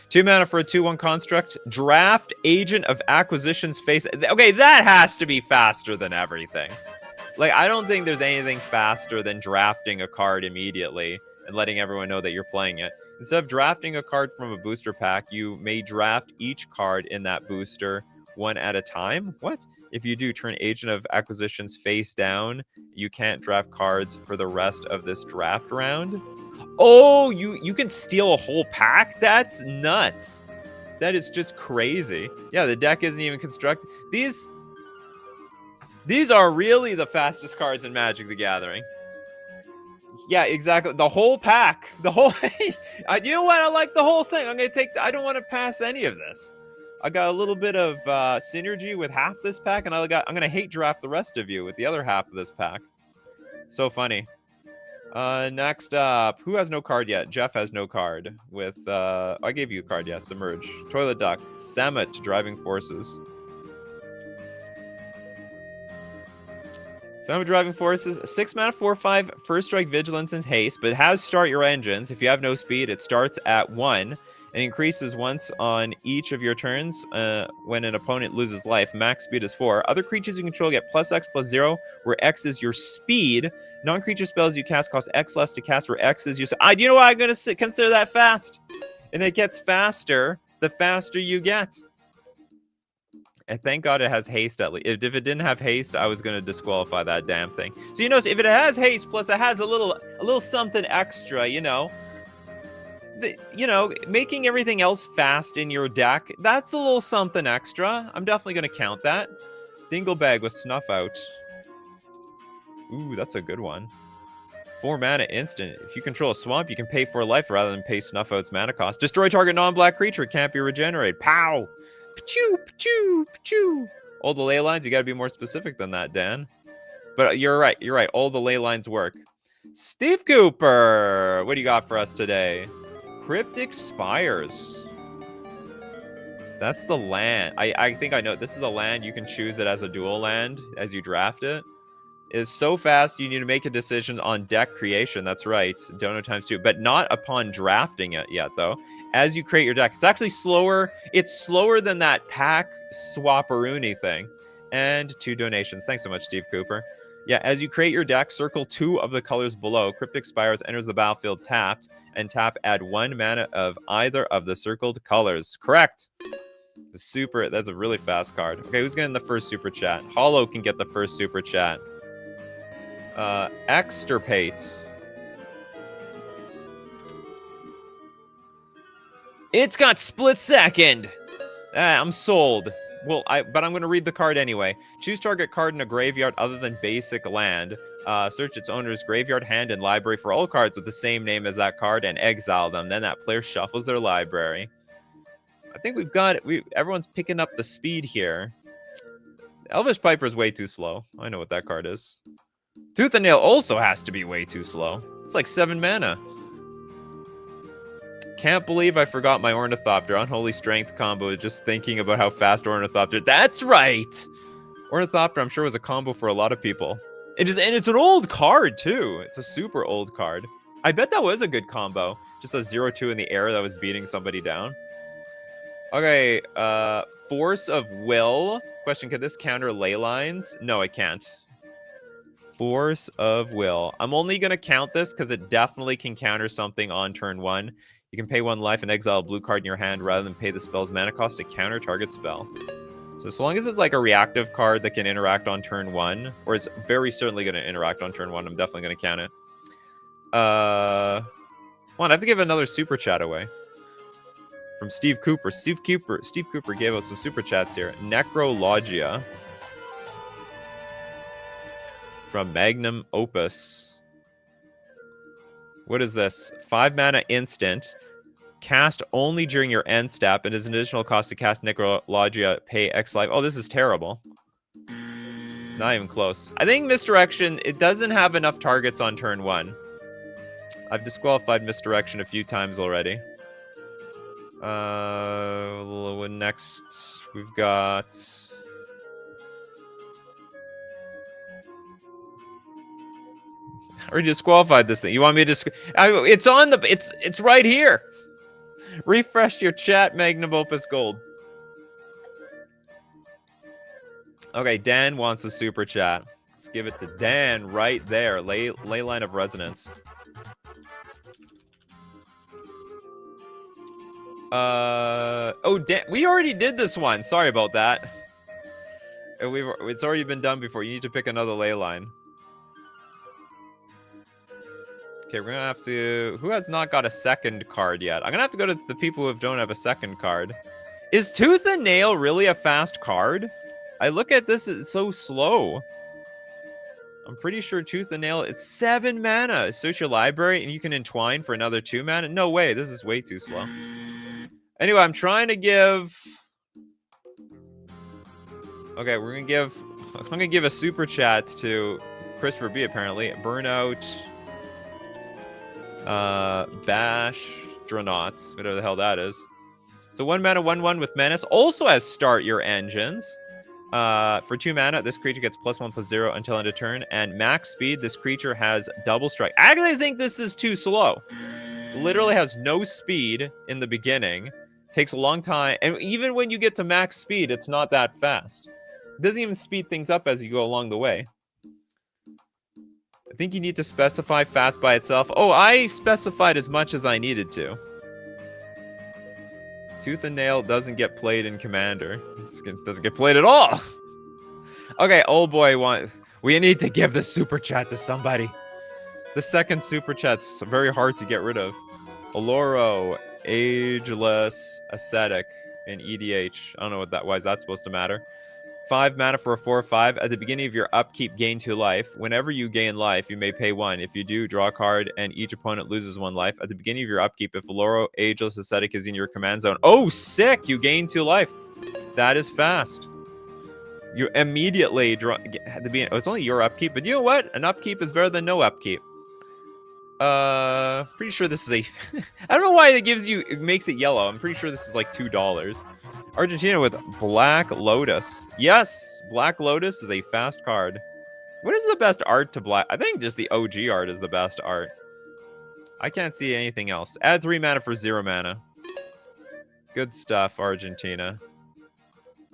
2 mana for a 2/1 construct. Draft Agent of Acquisitions face. Okay, that has to be faster than everything. Like, I don't think there's anything faster than drafting a card immediately and letting everyone know that you're playing it. Instead of drafting a card from a booster pack, you may draft each card in that booster one at a time. What? If you do, turn Agent of Acquisitions face down. You can't draft cards for the rest of this draft round. Oh, you can steal a whole pack? That's nuts. That is just crazy. Yeah, the deck isn't even constructed. These are really the fastest cards in Magic the Gathering. Yeah, exactly. The whole pack. The whole you know what? I like the whole thing. I'm going to take I don't want to pass any of this. I got a little bit of synergy with half this pack, and I'm going to hate draft the rest of you with the other half of this pack. So funny. Next up, who has no card yet? Jeff has no card with, I gave you a card, yeah, Submerge. Toilet Duck, Samet, Driving Forces. Samet, Driving Forces, 6 mana, 4/5, first strike, vigilance, and haste, but it has start your engines. If you have no speed, it starts at 1 and increases once on each of your turns when an opponent loses life. Max speed is 4. Other creatures you control get +X/+0, where X is your speed. Non-creature spells you cast cost X less to cast, where X is your... you know what? I'm going to consider that fast. And it gets faster the faster you get. And thank God it has haste at least. If it didn't have haste, I was going to disqualify that damn thing. So, you know, if it has haste, plus it has a little something extra, you know... making everything else fast in your deck, that's a little something extra. I'm definitely going to count that. Dinglebag with Snuff Out. Ooh, that's a good one. 4 mana instant. If you control a swamp, you can pay 4 life rather than pay Snuff Out's mana cost. Destroy target non-black creature. It can't be regenerated. Pow! Pachoo! Pachoo! Pachoo! All the ley lines, you got to be more specific than that, Dan. But you're right. You're right. All the ley lines work. Steve Cooper! What do you got for us today? Cryptic Spires. That's the land. I think I know. This is the land. You can choose it as a dual land as you draft it. It's so fast, you need to make a decision on deck creation. That's right. Dono ×2. But not upon drafting it yet, though. As you create your deck. It's actually slower. It's slower than that pack swapperoonie thing. And 2 donations. Thanks so much, Steve Cooper. Yeah, as you create your deck, circle 2 of the colors below. Cryptic Spires enters the battlefield tapped, and tap add 1 mana of either of the circled colors. Correct. That's a really fast card. Okay, who's getting the first super chat? Hollow can get the first super chat. Extirpate. It's got split second. I'm sold. Well, but I'm going to read the card anyway. Choose target card in a graveyard other than basic land. Search its owner's graveyard, hand, and library for all cards with the same name as that card and exile them. Then that player shuffles their library. I think we've got it. Everyone's picking up the speed here. Elvish Piper's way too slow. I know what that card is. Tooth and Nail also has to be way too slow. It's like 7 mana. Can't believe I forgot my Ornithopter. Unholy Strength combo just thinking about how fast Ornithopter... That's right! Ornithopter, I'm sure, was a combo for a lot of people. And it's an old card, too. It's a super old card. I bet that was a good combo. Just a 0-2 in the air that was beating somebody down. Okay, Force of Will. Question, can this counter ley lines? No, it can't. Force of Will. I'm only going to count this because it definitely can counter something on turn 1. You can pay 1 life and exile a blue card in your hand rather than pay the spell's mana cost to counter target spell. So long as it's like a reactive card that can interact on turn 1, or is very certainly going to interact on turn 1, I'm definitely going to count it. Come on, I have to give another super chat away. From Steve Cooper. Steve Cooper gave us some super chats here. Necrologia. From Magnum Opus. What is this? 5 mana instant. Cast only during your end step, and as an additional cost to cast Necrologia, pay X life. Oh, this is terrible. Not even close. I think Misdirection, it doesn't have enough targets on turn 1. I've disqualified Misdirection a few times already. Next, we've got... I already disqualified this thing. You want me to it's on the... It's right here. Refresh your chat, Magnum Opus Gold. Okay, Dan wants a super chat. Let's give it to Dan right there. Ley line of resonance. Oh, Dan, we already did this one. Sorry about that. It's already been done before. You need to pick another ley line. Okay, we're gonna have to... Who has not got a second card yet? I'm gonna have to go to the people who don't have a second card. Is Tooth and Nail really a fast card? I look at this, it's so slow. I'm pretty sure Tooth and Nail, it's 7 mana. Search your library and you can entwine for another 2 mana. No way, this is way too slow. Anyway, I'm trying to give... Okay, I'm gonna give a super chat to Christopher B, apparently. Burnout... Bash Dronauts, whatever the hell that is. So 1 mana, 1/1 with Menace. Also has Start Your Engines. For 2 mana, this creature gets +1/+0 until end of turn. And max speed, this creature has double strike. I actually think this is too slow. Literally has no speed in the beginning. Takes a long time. And even when you get to max speed, it's not that fast. It doesn't even speed things up as you go along the way. I think you need to specify fast by itself. Oh, I specified as much as I needed to. Tooth and Nail doesn't get played in Commander. It doesn't get played at all. Okay, old boy, we need to give the super chat to somebody. The second super chat's very hard to get rid of. Oloro, Ageless Ascetic in EDH. I don't know why is that supposed to matter. 5 mana for a 4/5. At the beginning of your upkeep, gain 2 life. Whenever you gain life, you may pay 1. If you do, draw a card, and each opponent loses 1 life. At the beginning of your upkeep, if Oloro, Ageless Ascetic is in your command zone. Oh, sick! You gain 2 life. That is fast. You immediately draw... it's only your upkeep, but you know what? An upkeep is better than no upkeep. Pretty sure this is a... I don't know why it makes it yellow. I'm pretty sure this is like $2. Argentina with Black Lotus. Yes, Black Lotus is a fast card. What is the best art to Black? I think just the OG art is the best art. I can't see anything else. Add 3 mana for 0 mana. Good stuff, Argentina.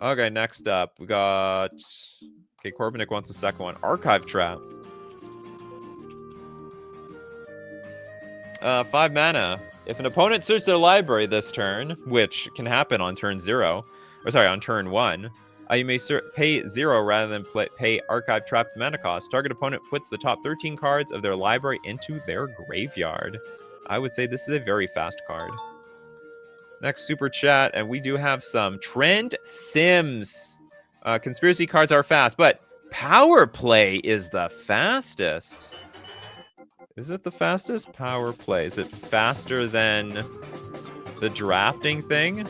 Okay, next up, we got Okay, Corbinik wants a second one. Archive Trap. 5 mana. If an opponent searches their library this turn, which can happen on turn 0, or sorry, on turn 1, you may pay 0 rather than pay Archive Trap mana cost. Target opponent puts the top 13 cards of their library into their graveyard. I would say this is a very fast card. Next super chat, and we do have some Trent Sims. Conspiracy cards are fast, but Power Play is the fastest. Is it the fastest? Power Play. Is it faster than the drafting thing?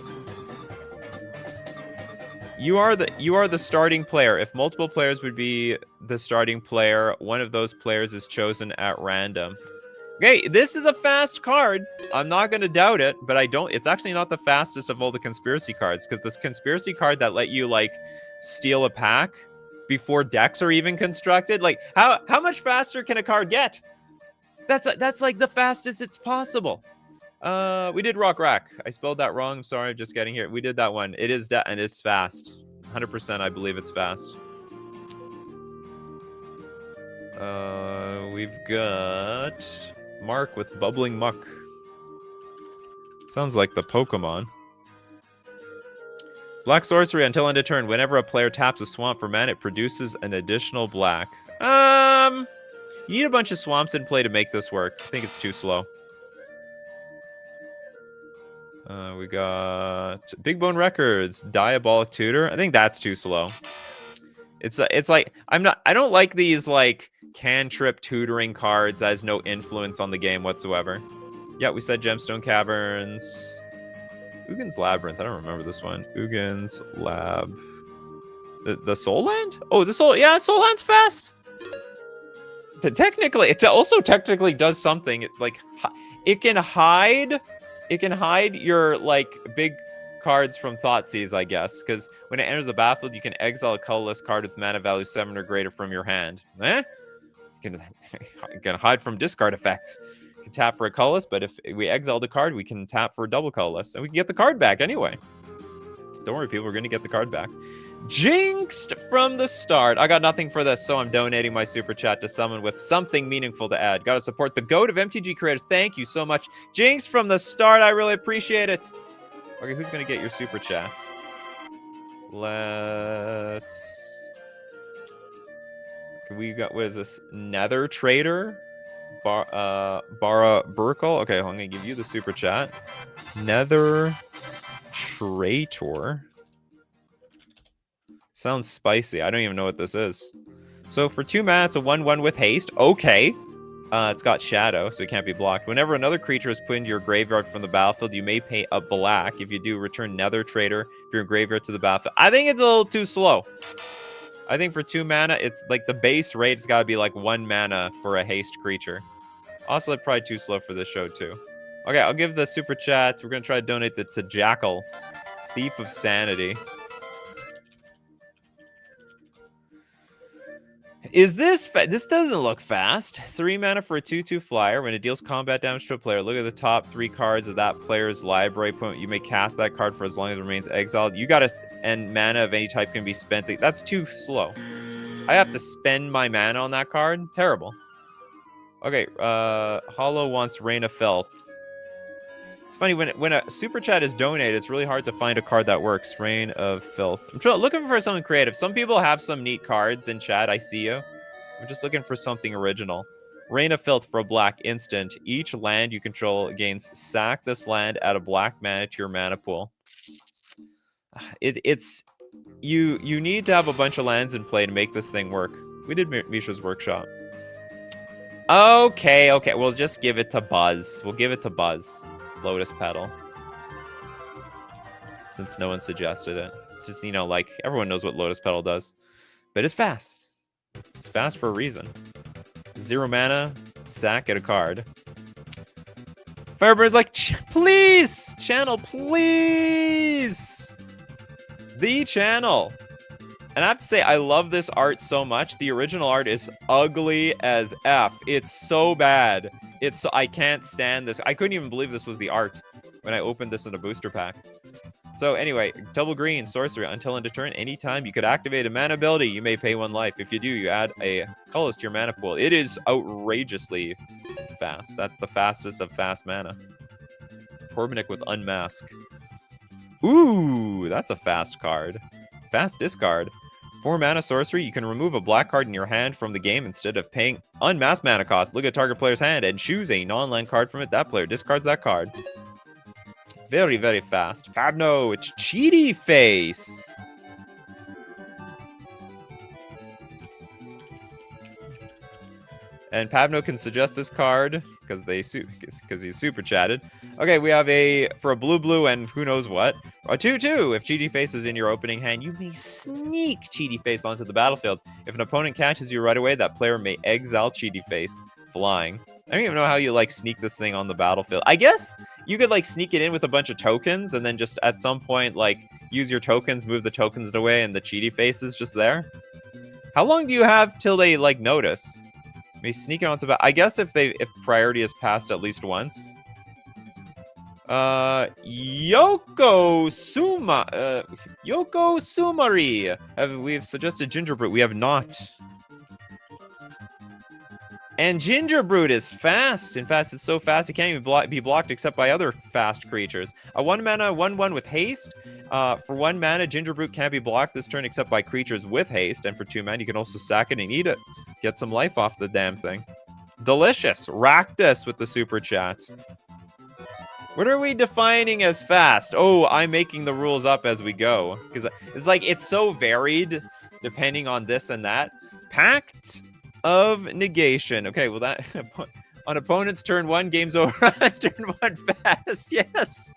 You are the starting player. If multiple players would be the starting player, one of those players is chosen at random. Okay, this is a fast card. I'm not going to doubt it, but it's actually not the fastest of all the conspiracy cards, because this conspiracy card that let you, like, steal a pack before decks are even constructed, like, how much faster can a card get? That's like the fastest it's possible. We did Rock Rack. I spelled that wrong. I'm sorry, I'm just getting here. We did that one. It is and it's fast. 100% I believe it's fast. We've got Mark with Bubbling Muck. Sounds like the Pokemon. Black Sorcery. Until end of turn, whenever a player taps a swamp for mana, it produces an additional black. You need a bunch of swamps in play to make this work. I think it's too slow. We got Big Bone Records, Diabolic Tutor. I think that's too slow. It's like I don't like these like cantrip tutoring cards that has no influence on the game whatsoever. Yeah, we said Gemstone Caverns. Ugin's Labyrinth. I don't remember this one. Ugin's Lab. The Soul Land? Oh, Soul Land's fast. Technically, it also technically does something. It can hide your like big cards from Thoughtseize, I guess, because when it enters the battlefield, you can exile a colorless card with mana value 7 or greater from your hand. You can hide from discard effects. You can tap for a colorless, but if we exile the card, we can tap for a double colorless, and we can get the card back anyway. Don't worry, people, we're going to get the card back. Jinxed from the start. I got nothing for this, so I'm donating my super chat to someone with something meaningful to add. Gotta support the GOAT of MTG creators. Thank you so much. Jinxed from the start. I really appreciate it. Okay, who's gonna get your super chats? We got, what is this? Nether Trader? Bara Burkle? Okay, I'm gonna give you the super chat. Nether Traitor. Sounds spicy. I don't even know what this is. So for 2 mana, it's a 1/1 with haste. Okay. It's got shadow, so it can't be blocked. Whenever another creature is put into your graveyard from the battlefield, you may pay a black. If you do, return Nether Trader from your graveyard to the battlefield. I think it's a little too slow. I think for 2 mana, it's like the base rate, it's got to be like 1 mana for a haste creature. Also, probably too slow for this show, too. Okay, I'll give the super chat. We're going to try to donate it to Jackal, Thief of Sanity. Is this... This doesn't look fast. 3 mana for a 2/2 flyer. When it deals combat damage to a player, look at the top 3 cards of that player's library. You may cast that card for as long as it remains exiled. You gotta... And mana of any type can be spent. That's too slow. I have to spend my mana on that card? Terrible. Okay, Hollow wants Rain of Filth. It's funny, when a super chat is donated, it's really hard to find a card that works. Rain of Filth. I'm looking for something creative. Some people have some neat cards in chat. I see you. I'm just looking for something original. Rain of Filth for a black instant. Each land you control gains sack this land, add a black mana to your mana pool. You need to have a bunch of lands in play to make this thing work. We did Misha's Workshop. Okay. We'll just give it to Buzz. We'll give it to Buzz. Lotus Petal. Since no one suggested it. It's just, like, everyone knows what Lotus Petal does. But it's fast. It's fast for a reason. 0 mana, sack, get a card. Firebird's like, please! Channel, please! The channel! And I have to say, I love this art so much. The original art is ugly as F. It's so bad. I can't stand this. I couldn't even believe this was the art when I opened this in a booster pack. So anyway, double green sorcery. Until end of turn, anytime you could activate a mana ability, you may pay 1 life. If you do, you add a colorless to your mana pool. It is outrageously fast. That's the fastest of fast mana. Corbinic with Unmask. Ooh, that's a fast card. Fast discard. 4 mana sorcery, you can remove a black card in your hand from the game instead of paying unmasked mana cost. Look at target player's hand and choose a non-land card from it. That player discards that card. Very, very fast. Pabno, it's Cheaty Face. And Pabno can suggest this card because he's super chatted. Okay, we have for a blue and who knows what. A 2/2. If Cheaty Face is in your opening hand, you may sneak Cheaty Face onto the battlefield. If an opponent catches you right away, that player may exile Cheaty Face flying. I don't even know how you like sneak this thing on the battlefield. I guess you could like sneak it in with a bunch of tokens and then just at some point like use your tokens, move the tokens away, and the Cheaty Face is just there. How long do you have till they like notice? May sneak it onto I guess if priority is passed at least once. Yoko Sumari. We've suggested Gingerbrute. We have not. And Gingerbrute is fast. In fact, it's so fast it can't even be blocked except by other fast creatures. A 1 mana 1/1 with haste. For 1 mana, Gingerbrute can't be blocked this turn except by creatures with haste. And for 2 mana, you can also sack it and eat it. Get some life off the damn thing. Delicious. Raktus with the super chat. What are we defining as fast? Oh, I'm making the rules up as we go. Because it's like, it's so varied depending on this and that. Pact of Negation. Okay, well that... on opponent's turn 1, game's over. Turn 1 fast. Yes.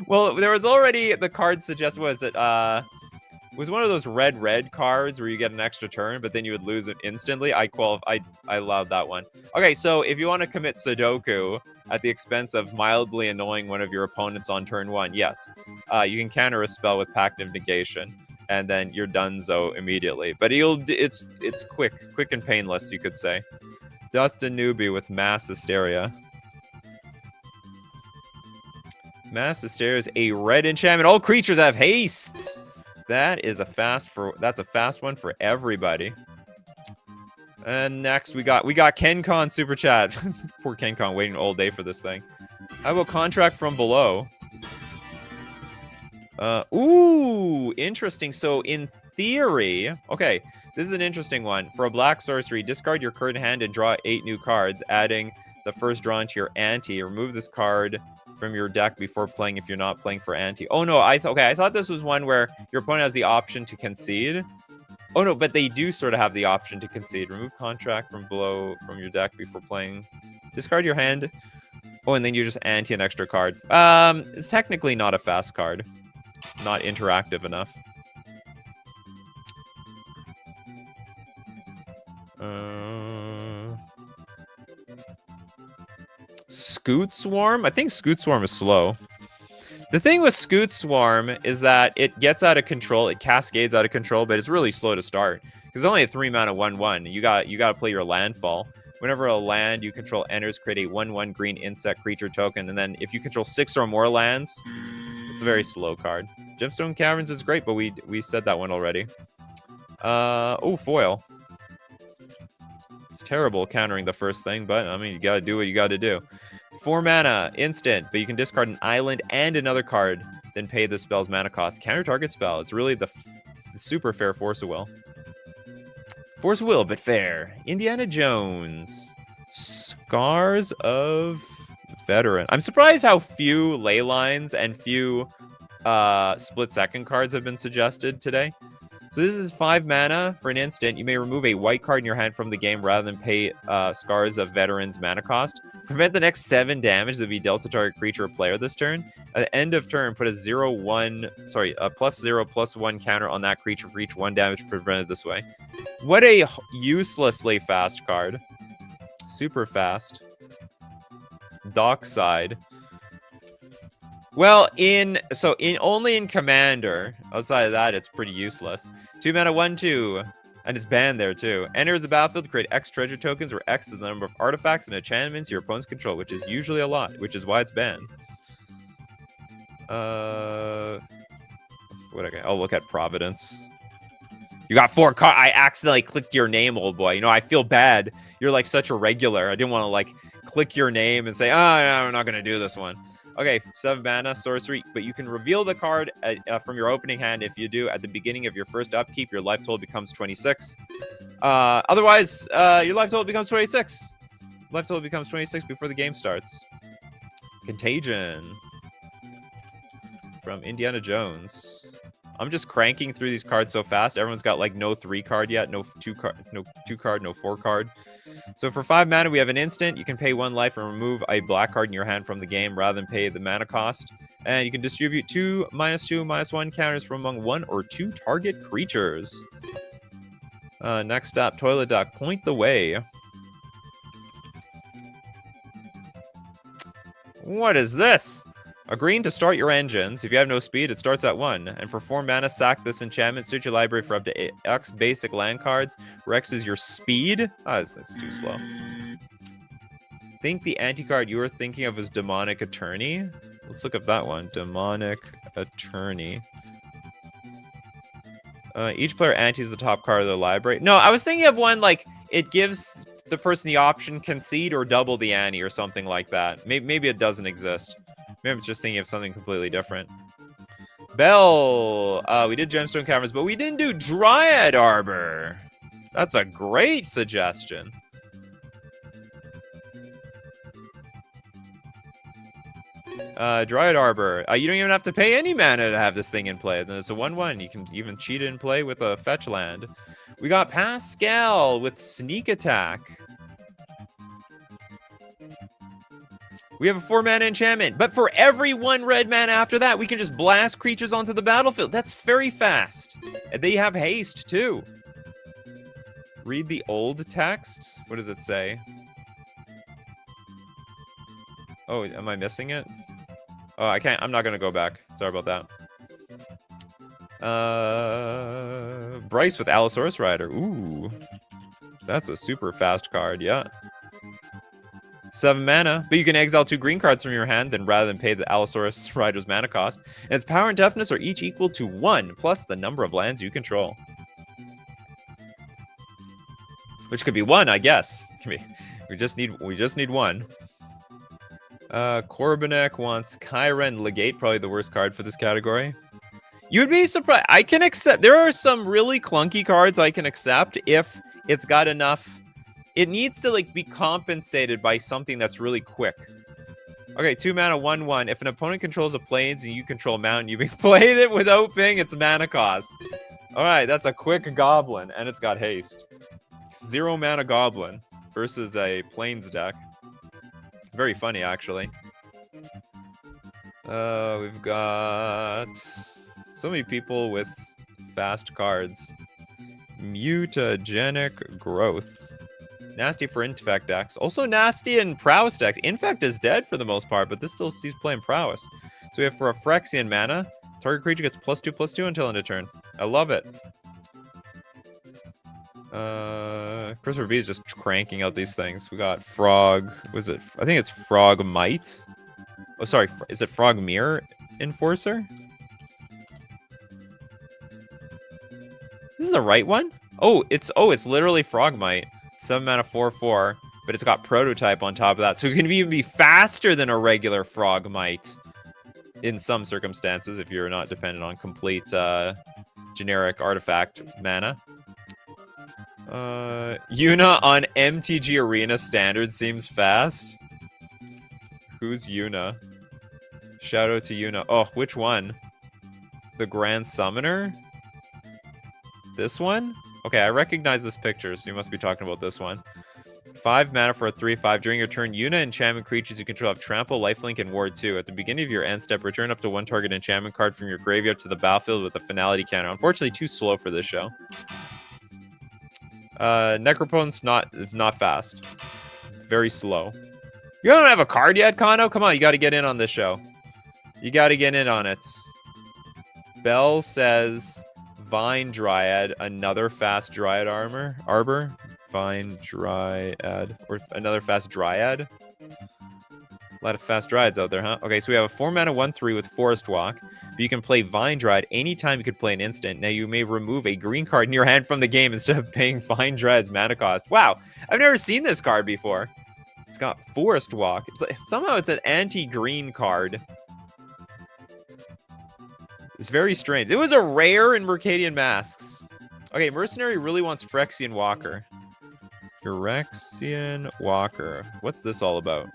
Well, there was already... The card suggested, was it... It was one of those red cards where you get an extra turn, but then you would lose it instantly. I loved that one. Okay, so if you want to commit Sudoku at the expense of mildly annoying one of your opponents on turn 1, yes. You can counter a spell with Pact of Negation, and then you're donezo immediately. But it's quick and painless, you could say. Dustin Newbie with Mass Hysteria. Mass Hysteria is a red enchantment. All creatures have haste. That's a fast one for everybody. And next we got KenCon super chat. Poor KenCon waiting all day for this thing. How about Contract from Below? Ooh, interesting. So in theory, okay, this is an interesting one. For a black sorcery, discard your current hand and draw 8 new cards, adding the first drawn to your ante. Remove this card from your deck before playing if you're not playing for ante. Oh no, I thought this was one where your opponent has the option to concede. Oh no, but they do sort of have the option to concede. Remove Contract from Below from your deck before playing. Discard your hand. Oh, and then you just ante an extra card. It's technically not a fast card. Not interactive enough. Scoot Swarm? I think Scoot Swarm is slow. The thing with Scoot Swarm is that it gets out of control. It cascades out of control, but it's really slow to start. Because it's only a 3 mana 1/1. You got to play your landfall. Whenever a land you control enters, create a 1/1 green insect creature token. And then if you control 6 or more lands, it's a very slow card. Gemstone Caverns is great, but we said that one already. Oh, foil. It's terrible countering the first thing, but I mean, you gotta do what you gotta do. 4 mana, instant, but you can discard an island and another card, then pay the spell's mana cost. Counter target spell. It's really the super fair Force of Will. Force of Will, but fair. Indiana Jones. Scars of Veteran. I'm surprised how few ley lines and few split second cards have been suggested today. So this is 5 mana for an instant. You may remove a white card in your hand from the game rather than pay Scars of Veteran's mana cost. Prevent the next 7 damage that will be dealt to target creature or player this turn. At the end of turn, put a +0/+1 counter on that creature for each 1 damage prevented this way. What a uselessly fast card. Super fast. Dockside. Well, only in Commander. Outside of that, it's pretty useless. 2 mana 1/2. And it's banned there too. Enters the battlefield to create X treasure tokens, where X is the number of artifacts and enchantments your opponents control, which is usually a lot, which is why it's banned. I'll look at Providence. You got 4 cards. I accidentally clicked your name, old boy. You know, I feel bad. You're like such a regular. I didn't want to like click your name and say, oh, no, I'm not going to do this one. Okay, 7 mana, sorcery. But you can reveal the card from your opening hand. If you do, at the beginning of your first upkeep, your life total becomes 26. Otherwise, your life total becomes 26. Life total becomes 26 before the game starts. Contagion from Indiana Jones. I'm just cranking through these cards so fast. Everyone's got like no 3 card yet, no 2 card, no 4 card. So for 5 mana, we have an instant. You can pay 1 life and remove a black card in your hand from the game rather than pay the mana cost. And you can distribute 2 -2/-1 counters from among 1 or 2 target creatures. Next up, Toilet Duck, point the way. What is this? A green to start your engines. If you have no speed, it starts at 1. And for 4 mana, sack this enchantment. Search your library for up to X basic land cards. Where X is your speed. Oh, that's too slow. Think the anti-card you were thinking of is Demonic Attorney. Let's look up that one. Demonic Attorney. Each player antes the top card of their library. No, I was thinking of one like it gives the person the option concede or double the ante or something like that. Maybe it doesn't exist. Maybe I'm just thinking of something completely different. Bell. We did Gemstone Caverns, but we didn't do Dryad Arbor. That's a great suggestion. Dryad Arbor. You don't even have to pay any mana to have this thing in play. Then it's a 1/1. You can even cheat it in play with a fetch land. We got Pascal with Sneak Attack. We have a 4 mana enchantment, but for every 1 red mana after that, we can just blast creatures onto the battlefield. That's very fast. And they have haste too. Read the old text. What does it say? Oh, am I missing it? Oh, I can't. I'm not gonna go back. Sorry about that. Bryce with Allosaurus Rider. Ooh, that's a super fast card. Yeah. 7 mana, but you can exile 2 green cards from your hand, then rather than pay the Allosaurus Rider's mana cost. And its power and toughness are each equal to 1 plus the number of lands you control. Which could be 1, I guess. Can be. We just need 1. Corbinek wants Kyren Legate, probably the worst card for this category. You would be surprised. I can accept. There are some really clunky cards I can accept if it's got enough. It needs to like be compensated by something that's really quick. Okay, 2 mana, 1/1. If an opponent controls a plains and you control mountain, you can play it without paying its mana cost. All right, that's a quick goblin, and it's got haste. 0 mana goblin versus a plains deck. Very funny, actually. We've got so many people with fast cards. Mutagenic Growth. Nasty for Infect decks. Also nasty in Prowess decks. Infect is dead for the most part, but this still sees playing Prowess. So we have for a Phyrexian mana, target creature gets +2/+2 until end of turn. I love it. Christopher B is just cranking out these things. We got Frog. Was it? I think it's Frog Might. Oh, sorry. Is it Frog Mirror Enforcer? This is the right one? Oh, it's literally Frog Might. 7 mana 4/4, but it's got Prototype on top of that. So it can even be faster than a regular Frog Might in some circumstances if you're not dependent on complete generic artifact mana. Yuna on MTG Arena Standard seems fast. Who's Yuna? Shout out to Yuna. Oh, which one? The Grand Summoner? This one? Okay, I recognize this picture, so you must be talking about this one. 5 mana for a 3/5. During your turn, Yuna enchantment creatures you control have Trample, Lifelink, and Ward 2. At the beginning of your end step, return up to 1 target enchantment card from your graveyard to the battlefield with a finality counter. Unfortunately, too slow for this show. Necropont's it's not fast. It's very slow. You don't have a card yet, Kano? Come on, you got to get in on this show. You got to get in on it. Bell says Vine Dryad, another fast Dryad Arbor. Vine Dryad, or another fast Dryad. lot of fast rides out there, huh? Okay, so we have a 4-mana 1/3 with Forest Walk. But you can play Vine Dread anytime you could play an instant. Now you may remove a green card in your hand from the game instead of paying Vine Dread's mana cost. Wow, I've never seen this card before. It's got Forest Walk. It's like, somehow it's an anti-green card. It's very strange. It was a rare in Mercadian Masks. Okay, Mercenary really wants Phyrexian Walker. Phyrexian Walker. What's this all about?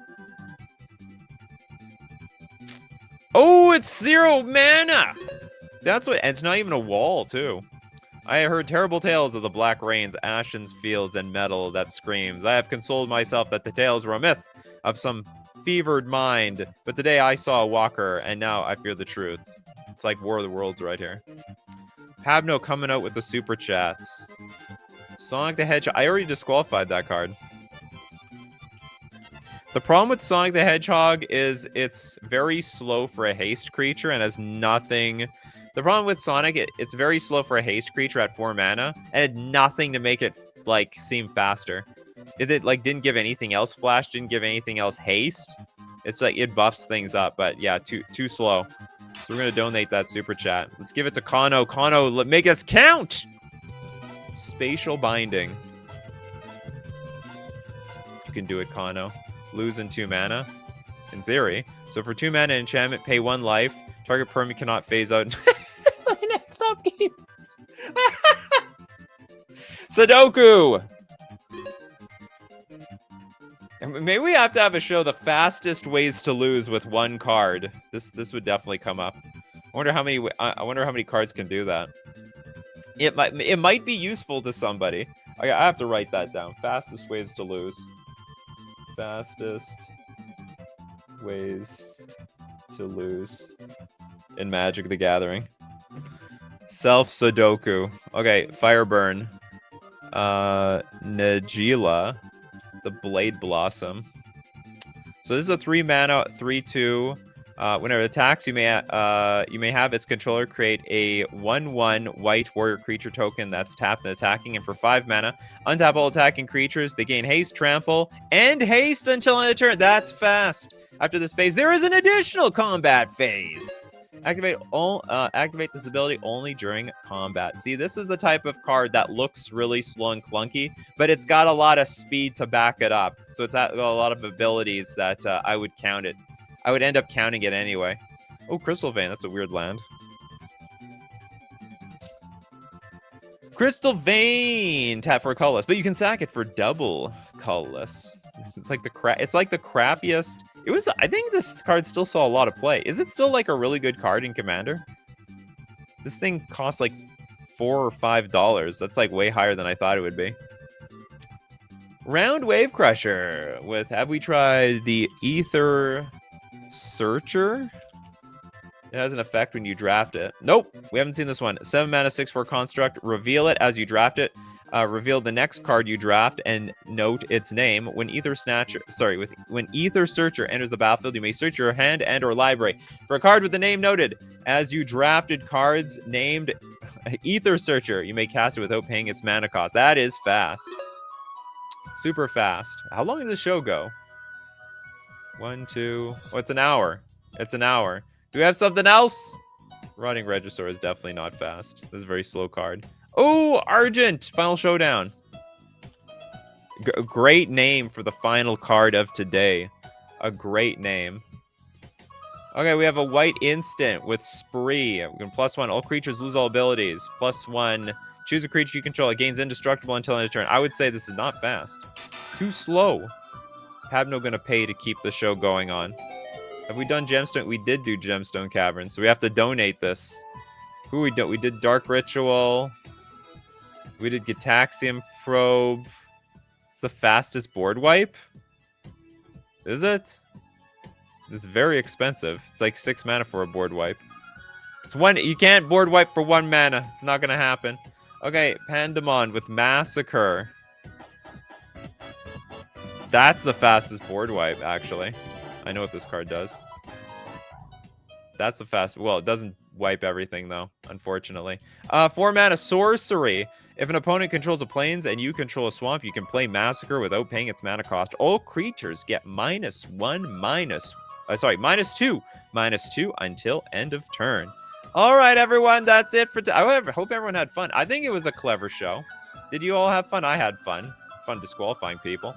Oh, it's 0 mana! That's what, and it's not even a wall, too. I heard terrible tales of the black rains, ashen fields, and metal that screams. I have consoled myself that the tales were a myth of some fevered mind. But today I saw a walker, and now I fear the truth. It's like War of the Worlds right here. Pabno coming out with the super chats. Sonic the Hedgehog. I already disqualified that card. The problem with Sonic the Hedgehog is it's very slow for a haste creature and has nothing. The problem with Sonic, it's very slow for a haste creature at 4 mana and had nothing to make it like seem faster. It like didn't give anything else flash, didn't give anything else haste. It's like it buffs things up, but yeah, too slow. So we're gonna donate that super chat. Let's give it to Kano. Kano, make us count. Spatial Binding. You can do it, Kano. Lose in 2 mana, in theory. So for 2 mana enchantment, pay 1 life. Target permanent cannot phase out. Next up game. Sudoku. Maybe we have to have a show the fastest ways to lose with 1 card. This would definitely come up. I wonder how many cards can do that. It might be useful to somebody. I have to write that down. Fastest ways to lose. Fastest ways to lose in Magic the Gathering. Self-Sudoku. Okay, Fireburn. Najila. The Blade Blossom. So this is a 3 mana, 3/2. Whenever it attacks, you may have its controller create a 1/1 white warrior creature token that's tapped and attacking, and for 5 mana, untap all attacking creatures. They gain haste, trample, and haste until end of turn. That's fast. After this phase, there is an additional combat phase. Activate this ability only during combat. See, this is the type of card that looks really slow and clunky, but it's got a lot of speed to back it up. So it's got a lot of abilities that I would count it. I would end up counting it anyway. Oh, Crystal Vein. That's a weird land. Crystal Vein. Tap for a colorless, but you can sack it for double colorless. It's like the crappiest. I think this card still saw a lot of play. Is it still like a really good card in Commander? This thing costs like $4 or $5. That's like way higher than I thought it would be. Round Wave Crusher with, have we tried the Ether Searcher? It has an effect when you draft it. Nope, we haven't seen this one. 7 mana, 6/4 construct. Reveal it as you draft it. Reveal the next card you draft and note its name. When Ether Searcher enters the battlefield, you may search your hand and/or library for a card with the name noted. As you drafted cards named Ether Searcher, you may cast it without paying its mana cost. That is fast. Super fast. How long does the show go? 1, 2. Oh, it's an hour. It's an hour. Do we have something else? Rotting Regisaur is definitely not fast. This is a very slow card. Oh, Argent! Final Showdown. Great name for the final card of today. A great name. Okay, we have a white instant with Spree. We can +1. All creatures lose all abilities. +1. Choose a creature you control. It gains indestructible until end of turn. I would say this is not fast. Too slow. Pabno gonna pay to keep the show going on. Have we done Gemstone? We did do Gemstone Cavern, so we have to donate this. Who we do? We did Dark Ritual. We did Gitaxium Probe. It's the fastest board wipe. Is it? It's very expensive. It's like 6 mana for a board wipe. It's one. You can't board wipe for 1 mana. It's not gonna happen. Okay, Pandemon with Massacre. That's the fastest board wipe, actually. I know what this card does. That's the fast. Well, it doesn't wipe everything, though, unfortunately. 4-mana sorcery. If an opponent controls a plains and you control a swamp, you can play Massacre without paying its mana cost. All creatures get -1, -2 until end of turn. All right, everyone, that's it for I hope everyone had fun. I think it was a clever show. Did you all have fun? I had fun. Fun disqualifying people.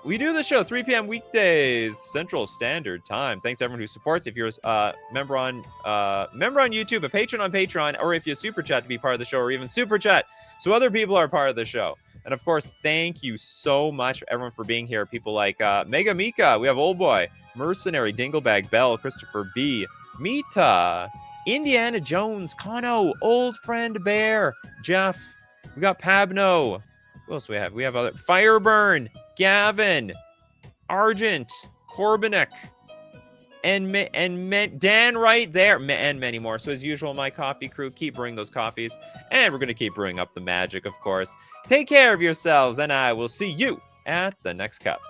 We do the show 3 p.m. weekdays, Central Standard Time. Thanks to everyone who supports. If you're a member on YouTube, a patron on Patreon, or if you super chat to be part of the show, or even super chat so other people are part of the show. And of course, thank you so much everyone for being here. People like Mega Mika, we have Old Boy, Mercenary, Dinglebag, Bell, Christopher B, Mita, Indiana Jones, Kano, Old Friend Bear, Jeff. We got Pabno. Who else do we have? We have other Fireburn, Gavin, Argent, Corbinek, and Dan right there, and many more. So as usual, my coffee crew, keep brewing those coffees, and we're going to keep brewing up the magic, of course. Take care of yourselves, and I will see you at the next cup.